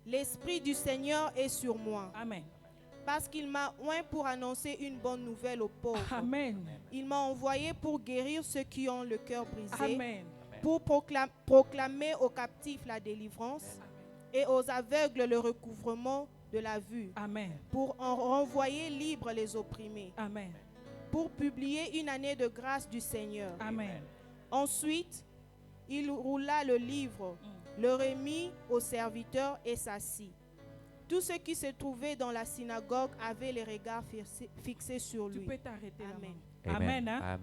L'Esprit du Seigneur est sur moi, Amen. parce qu'il m'a oint pour annoncer une bonne nouvelle aux pauvres. Amen. Il m'a envoyé pour guérir ceux qui ont le cœur brisé, Amen. pour proclamer aux captifs la délivrance et aux aveugles le recouvrement de la vue, Amen. pour en renvoyer libres les opprimés, Amen. pour publier une année de grâce du Seigneur. Amen. Ensuite, il roula le livre, le remit au serviteur et s'assit. Tous ceux qui se trouvaient dans la synagogue avaient les regards fixés sur Tu lui. peux t'arrêter là. Amen. Amen. Hein?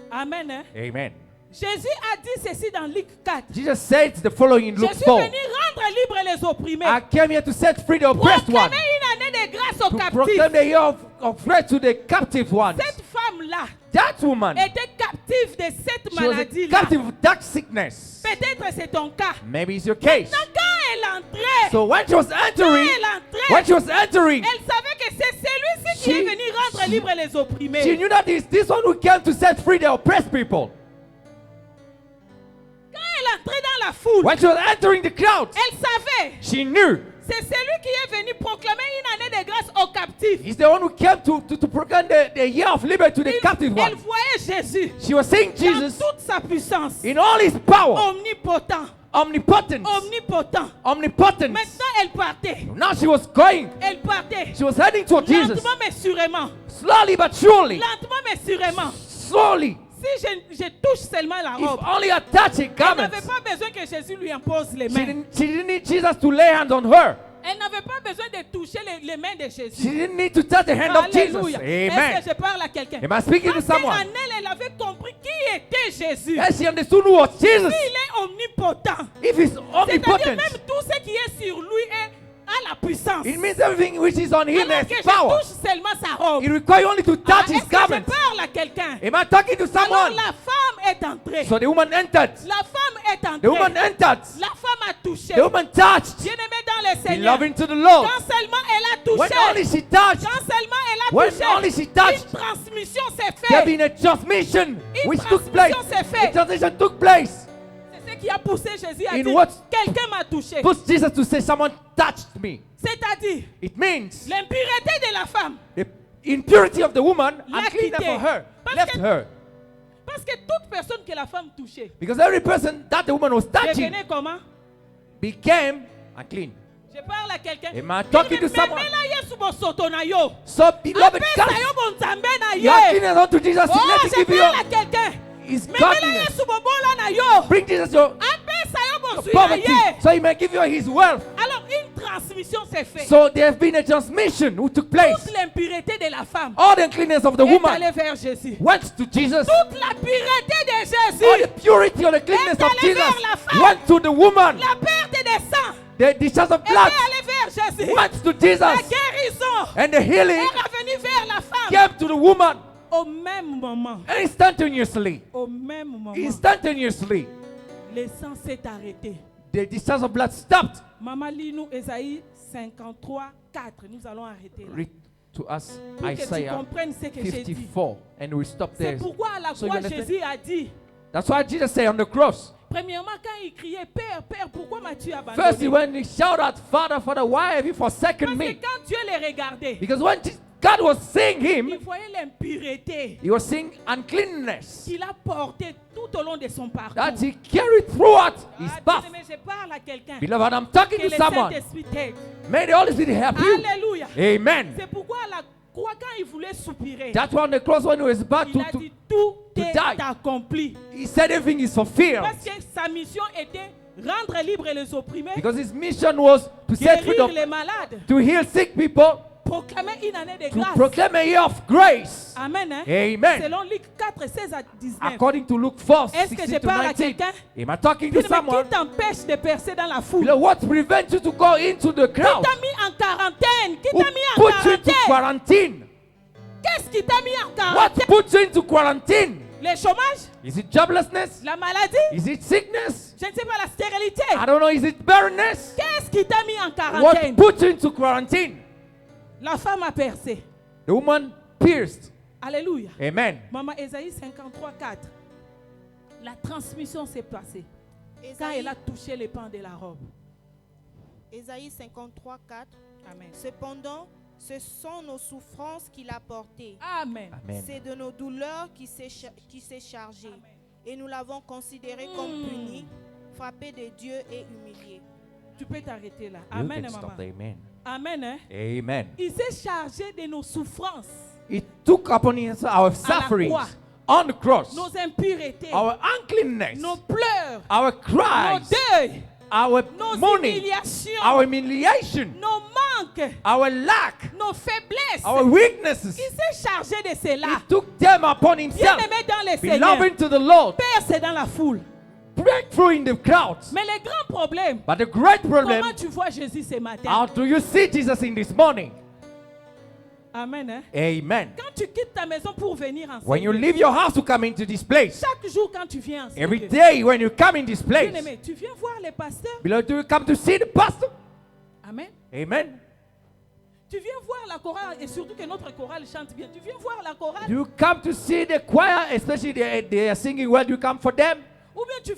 Amen. Amen. Hein? Amen. Jésus a dit ceci dans Luc 4. Jesus said the following in Je Luke suis 4. venu rendre libre les opprimés. I came here to set free the oppressed one. Proclamer une année de grâce aux To captifs. proclaim the year of grace to the captive ones. Cette femme-là That woman, était captive de cette she was a maladie-là. captive of that sickness. Peut-être c'est ton cas. Maybe it's your case. Donc, quand elle entrait, So when she was entering, elle entering, savait que c'est celui-ci qui She- est venu rendre libre les opprimés. she knew that it's this one who came to set free the oppressed people. Quand elle entrait dans la foule, When she was entering the crowd, elle savait, she knew c'est celui qui est venu proclamer une année de grâce aux captifs. he's the one who came to proclaim the year of liberty to the captive Elle one. voyait Jésus She was seeing dans Jesus toute sa puissance, in all his power, omnipotent, omnipotent, omnipotent. omnipotent. Maintenant, elle partait. Now she was going. Elle partait. She was heading toward Jesus. Lentement mais sûrement. Slowly but surely. Lentement mais sûrement. Slowly. Si je touche seulement la If robe, only I touch her elle garment. n'avait pas besoin que Jésus lui impose les She mains. didn't need Jesus to lay hands on her. Elle n'avait pas besoin de toucher les mains de She Jésus. didn't need to touch the hand of Jesus. Alléluia. Amen. Est-ce que je parle à quelqu'un? Am I speaking to Parce qu'en someone? elle, elle avait compris qui était Jésus. Yes, she understood who was Jesus. Il est omnipotent. If he's C'est-à-dire omnipotent, même tout ce qui est sur lui a la puissance. it means everything which is on him Alors has que je power. touche seulement sa robe. It requires only to touch Est-ce his que je garment. parle à quelqu'un? Am I talking to Alors someone? la femme est entrée. So the woman entered. La femme est entrée. The woman entered. La femme a touché. The woman touched. Bien-aimé dans le Seigneur. Beloved to the Lord. Quand seulement elle a When touché. only she touched, Quand seulement elle a when touché. only she touched, Une transmission s'est there faite. been a transmission Une which took place. transmission s'est faite. A transition took place. C'est ce qui a poussé Jésus à In dire, what- quelqu'un m'a touché. Push Jesus to say, someone touched me. C'est-à-dire, It means l'impureté de la femme. the impurity of the woman L'a uncleanness quitté. for her, Parce left que- her. Parce que toute personne que la femme touchait Because every person that the woman was touching devenait comment? became unclean. Je parle à quelqu'un. Am I talking to someone? Yesu bosoto na yo. So, beloved, Apesa cast yo bonzambe na your ye. cleanness unto Jesus. Oh, Let him je give you parle à quelqu'un. his Memela godliness. Yesu bobola na yo. Bring Jesus your Apesa yo bonsui na poverty ye. so he may give you his wealth. Alors une transmission s'est faite. So there has been a transmission who took place. Toute l'impureté de la femme All the uncleanness of the est woman allée vers Jésus. went to Jesus. Toute la pureté de All Jésus, the purity or the cleanness est of allée Jesus vers la femme. went to the woman. la perte des sangs The discharge of est blood allée vers Jésus. went to La Jesus. guérison guérison And the healing est revenue vers la femme. came to the woman Au même moment, instantaneously. au même moment, Instantaneously. le sang s'est arrêté. The discharge of blood stopped. Maman, lis-nous Ésaïe 53, 4. Nous allons arrêter là. Read to us Pour que tu Isaiah comprennes ce que j'ai dit. 54, and we stop there. C'est pourquoi à la So you croix, understand? Jésus a dit, That's why Jesus said on the cross. premièrement, quand il criait, Père, Père, pourquoi m'as-tu Firstly, abandonné? when he shouted out, Father, Father, why have you forsaken Parce que me? quand Dieu les regardait, Because when God was seeing il him, voyait l'impureté he was seeing uncleanness qu'il a portée tout au long de son parcours. that he carried throughout his Ah, path. bien-aimé, je parle à quelqu'un. Beloved, I'm talking Que to le someone. Saint-Esprit t'aide. May the Holy Spirit help you. Alléluia. Amen. C'est pourquoi à la croix, quand il voulait soupirer, That's why on the cross, when he was about il a to dit tout to est die. accompli. he said everything is fulfilled. Parce que sa mission était rendre libres les opprimés, Because his mission was to set free guérir the, les malades, to heal sick people, proclamer une année de to grâce. proclaim a year of grace. Amen. Hein? Amen. Selon Luc 4, 16 à 19. According to Luke 4, Est-ce que 16 je to parle à 19. quelqu'un? Am I talking to Bien-aimé, someone? qui t'empêche de percer dans la foule? Beloved, what prevents you to go into the Qui crowd? t'a mis en quarantaine? Qui Who t'a mis en put you into quarantaine? quarantine? Qu'est-ce qui t'a mis en What quarantaine? puts you into quarantine? Le chômage? Is it joblessness? La maladie? Is it sickness? Je ne sais pas, la stérilité? I don't know. Is it barrenness? Qu'est-ce qui t'a mis en What quarantaine? puts you into quarantine? La femme a percé. The woman pierced. Alléluia. Amen. Maman, Ésaïe 53, 4. La transmission s'est passée quand Ésaïe, elle a touché les pans de la robe. Ésaïe 53, 4. Amen. Cependant, ce sont nos souffrances qu'il a portées. Amen. Amen. C'est de nos douleurs qui s'est chargé. Et nous l'avons considéré comme puni, frappé de Dieu et humilié. Tu peux t'arrêter là. You Amen, can maman. stop there. Amen. Amen. Hein? Amen. Il s'est chargé de nos souffrances, He took upon him our sufferings croix. on the cross, nos impuretés, our uncleanness, nos pleurs, our nos cries, deuils, our nos mourning, humiliations, our humiliation, nos manques, our lack, nos faiblesses. our weaknesses. Il s'est chargé de He cela. took them upon himself. Bien-aimé dans les Seigneurs, Beloved to the Lord, perce dans la foule. breakthrough in the crowds. Mais le grand problème, But the great problem, comment tu vois Jésus ce matin? how do you see Jesus in this morning? Amen. Hein? Amen. Quand tu quittes ta maison pour venir enseigner, When you leave your house to come into this place, chaque jour quand tu viens enseigner, every day when you come in this place, bien-aimé, tu viens voir les pasteurs. beloved, do you come to see the pastor? Amen. Amen. Tu viens voir la chorale et surtout que notre chorale chante bien. Tu viens voir la chorale Do you come to see the choir, especially they are singing well? Do you come for them? ou bien tu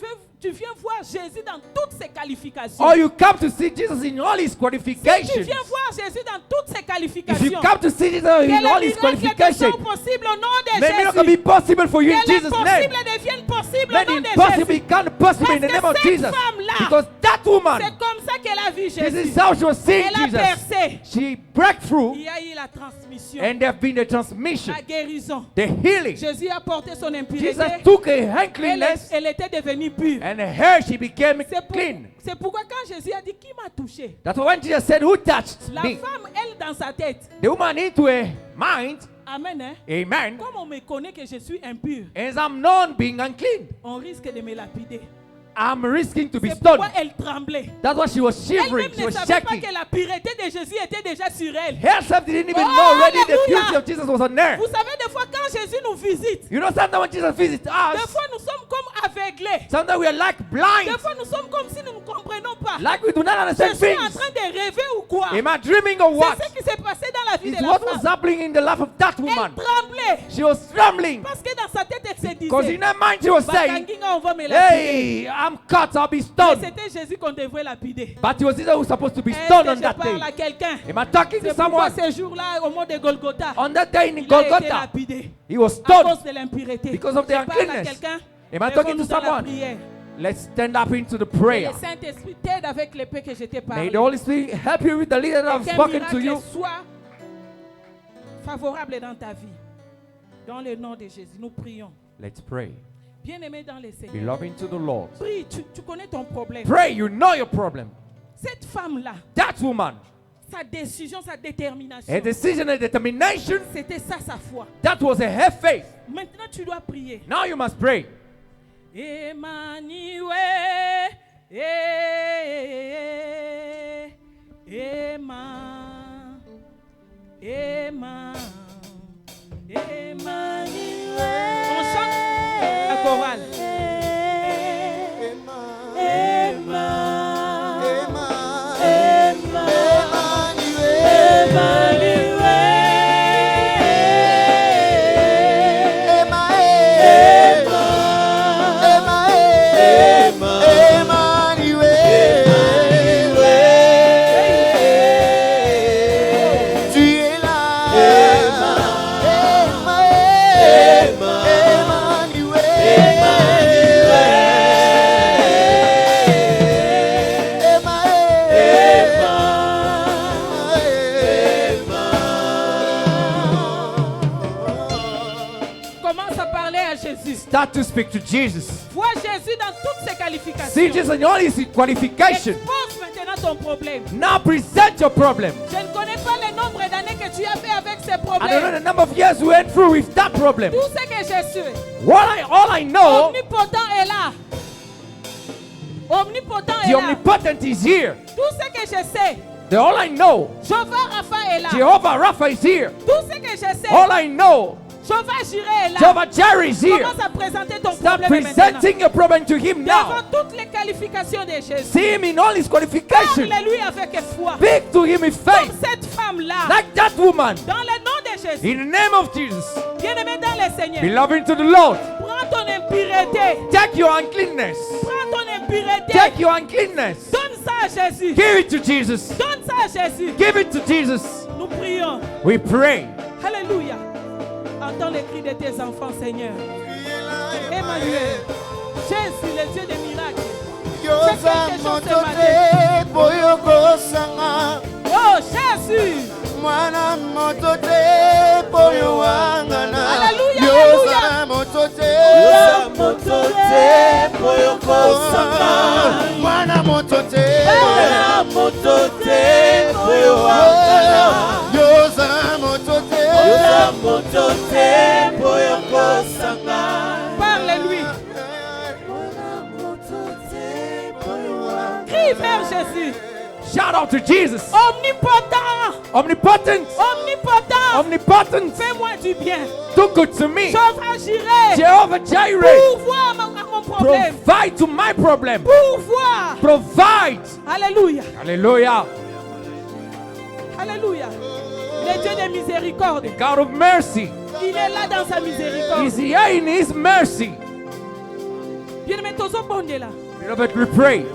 viens voir Jésus dans toutes ses qualifications. Or you come to see Jesus in all his Tu qualifications? viens voir Jésus dans toutes ses If qualifications. you come to see Jesus Que in les all his miracles qualifications, sont possibles au nom de may miracle be Jésus. possible for you in Que Jesus' name. l'impossible devienne possible Let au nom the de impossible Jésus. become possible in the Parce name of que cette Jesus. femme-là, Because that woman, C'est comme ça qu'elle a vu this Jésus. is how she was seeing Elle a Jesus. percé. She broke through, Il y a eu la transmission, and there have been the transmission, la guérison. the healing. Jésus a porté son impureté. Jesus took a Elle, uncleanness, elle était devenue pure. and her she became clean. C'est pourquoi quand Jésus a dit qui m'a touché, That's when Jesus said, "Who touched la me?" femme, elle dans sa tête, The woman into a mind, amen, hein? amen, Comme on me connaît que je suis impur, as I'm known being unclean, on risque de me lapider. I'm risking to be C'est stoned. pourquoi elle tremblait. That's why she was shivering, Elle-même she ne was savait pas shaking. que la pureté de Jésus était déjà sur elle. Herself didn't even Oh, know already the hallelujah. beauty of Jesus was on her. Vous savez, des fois, quand Jésus nous visite, You know, sometimes when Jesus visits des us, fois, nous sommes comme aveuglés. sometimes we are like blind, Des fois, nous sommes comme si nous ne comprenons pas. like we do not Je understand suis en things. train de rêver ou quoi? Am I dreaming or what? C'est ce qui s'est passé dans la vie It's de la what was femme. happening in the life of that Elle woman. tremblait. She was trembling Parce que dans sa tête, elle se because disait, in her mind she was saying, Bakanginga, on va me lapider. "Hey, I'm cut, I'll be Mais stoned." c'était Jésus qu'on devrait lapider. But it was Jesus who was supposed to be Est-ce stoned que on je that parle à day. quelqu'un? Am I talking to C'est pourquoi someone? ce jour-là, au mont de Golgotha, On that day in il a été Golgotha, lapidé he was à stoned cause de l'impureté. because of the Je parle à uncleanness. quelqu'un. Am I talking to Lèvons-nous dans la someone? prière. Let's stand up into the Que prayer. le Saint-Esprit t'aide avec l'épée que je t'ai May parlé. the Holy Spirit help you with the leader that I've Qu'un spoken to miracle you. soit favorable dans ta vie. Dans le nom de Jésus, nous prions. Let's pray. Bien-aimé dans les Seigneurs. Beloved to the Lord. Prie, tu connais ton problème. Pray, you know your problem. Cette femme-là, That woman, sa décision, sa détermination, a decision and determination, c'était ça sa foi. that was a her faith. Maintenant, tu dois prier. Now you must pray. Emmanuel, On chante la chorale. Start to speak to Jesus. Vois Jésus dans toutes ses qualifications. See Jesus in all his qualifications. Expose maintenant ton problème. Now present your problem. Je ne connais pas le nombre d'années que tu as fait avec ces I don't know problèmes. the number of years we went through with that problem. Tout ce que je sais, All I know, omnipotent est là. Omnipotent the est là. omnipotent is here. Tout ce que je sais, All I know, Jehovah Rapha est là. Jehovah Rapha is here. Tout ce que je sais, All I know, Jehovah Jireh est là. Jehovah Jireh is here. Commence à présenter ton Start problème maintenant. presenting your problem to him Devant now. toutes les qualifications de Jésus. See him in all his qualifications. Parle-lui avec foi. Speak to him with Comme faith. cette femme-là. Like that woman. Dans le nom de Jésus. In the name of Jesus. Bien-aimé dans le Seigneur. Beloved to the Lord. Prends ton impureté. Take your uncleanness. Prends ton impureté. Take your uncleanness. Donne ça à Jésus. Give it to Jesus. Donne ça à Jésus. Give it to Jesus. Nous prions. We pray. Alléluia. Entends les cris de tes enfants, Seigneur. Emmanuel. Jésus, le Dieu des miracles. Fais quelque chose ce matin. Oh, Jésus. Parle-lui. Crie vers Jésus. Shout out to Jesus. Omnipotent. Omnipotent. Omnipotent. Omnipotent. Fais-moi du bien. Do good to me. Jehovah Jireh. Jehovah Jireh. Pourvois à mon problème. Provide to my problem. Pourvois. Provide. Alléluia. Hallelujah. Alléluia. Le Dieu de miséricorde. The God of mercy. Il est là dans sa miséricorde. He's here in his mercy. Bien-aimé, tozo bonde là. Beloved, we pray.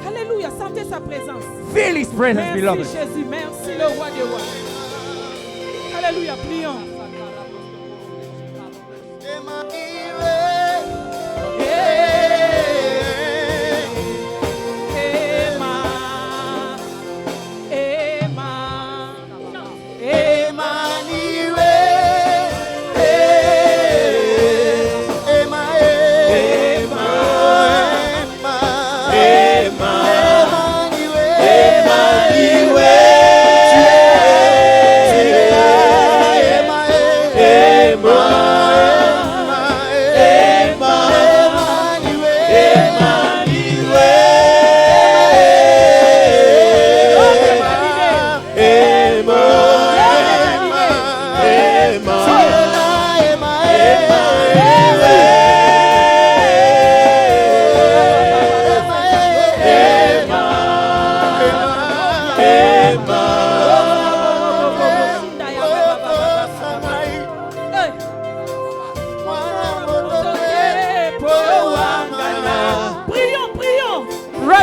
Alléluia. Sentez sa présence. Feel his presence, Merci beloved. Jésus. Merci le roi des rois. Alléluia. Prions.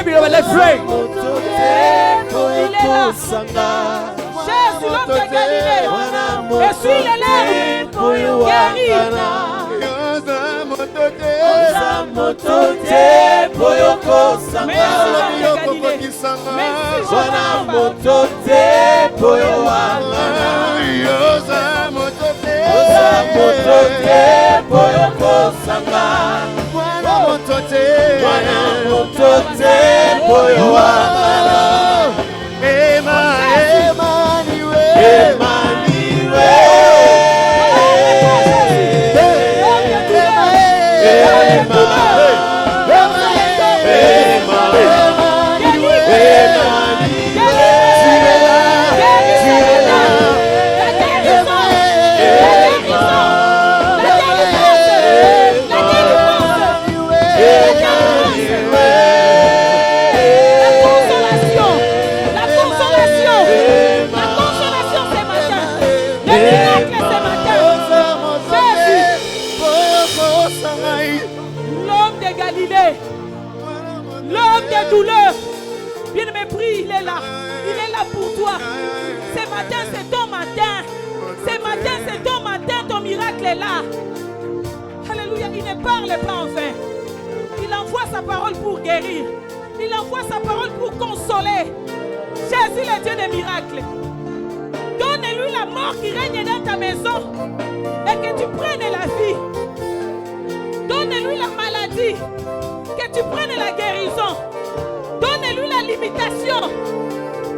Beloved, let's pray. Il est là. Jésus, l'homme de Galilée. Essuie les larmes. Guéris. La consolation ce matin. Le miracle ce matin. Jésus. L'homme de Galilée. L'homme des douleurs. Bien me prie, il est là. Il est là pour toi. Ce matin, c'est ton matin. Ce matin, c'est ton matin. Ton miracle est là. Alléluia. Il ne parle pas en vain. Il envoie sa parole pour guérir. Il envoie sa parole pour consoler. Jésus, le Dieu des miracles. Donne-lui la mort qui règne dans ta maison et que tu prennes la vie. Donne-lui la maladie, que tu prennes la guérison. Donne-lui la limitation,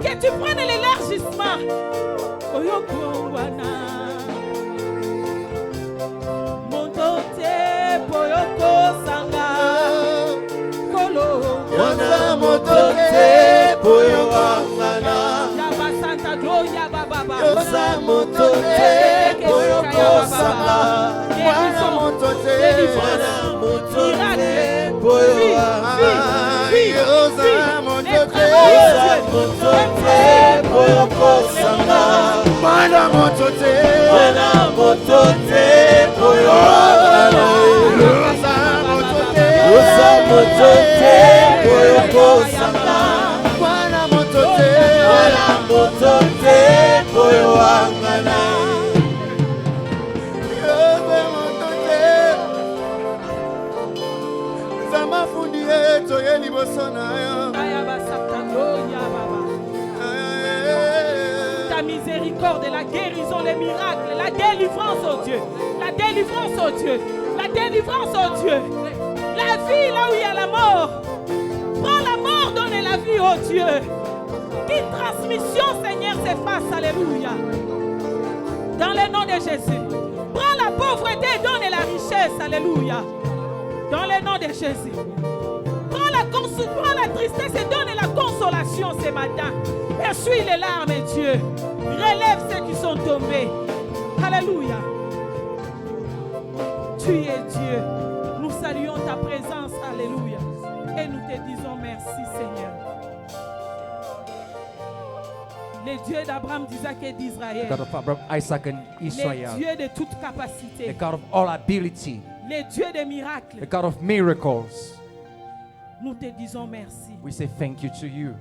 que tu prennes l'élargissement. Ta miséricorde, la guérison, les miracles, la délivrance, oh Dieu. La délivrance, oh Dieu. La délivrance, oh Dieu. La vie là où il y a la mort. Prends la mort, donne la vie, oh Dieu. Qu'une transmission, Seigneur, s'efface. Alléluia. Dans le nom de Jésus. Prends la pauvreté, donne la richesse. Alléluia. Dans le nom de Jésus. Prends la tristesse et donne la consolation ce matin. Essuie les larmes, Dieu. Relève ceux qui sont tombés. Alléluia. Tu es Dieu. Nous saluons ta présence. Alléluia. Et nous te disons merci, Seigneur. Le Dieu d'Abraham, d'Isaac et d'Israël. The God of Abraham, Isaac and Israel. Le Dieu de toute capacité. The God of all ability. Le Dieu des miracles. The God of miracles. Nous te disons merci. We say thank you to you.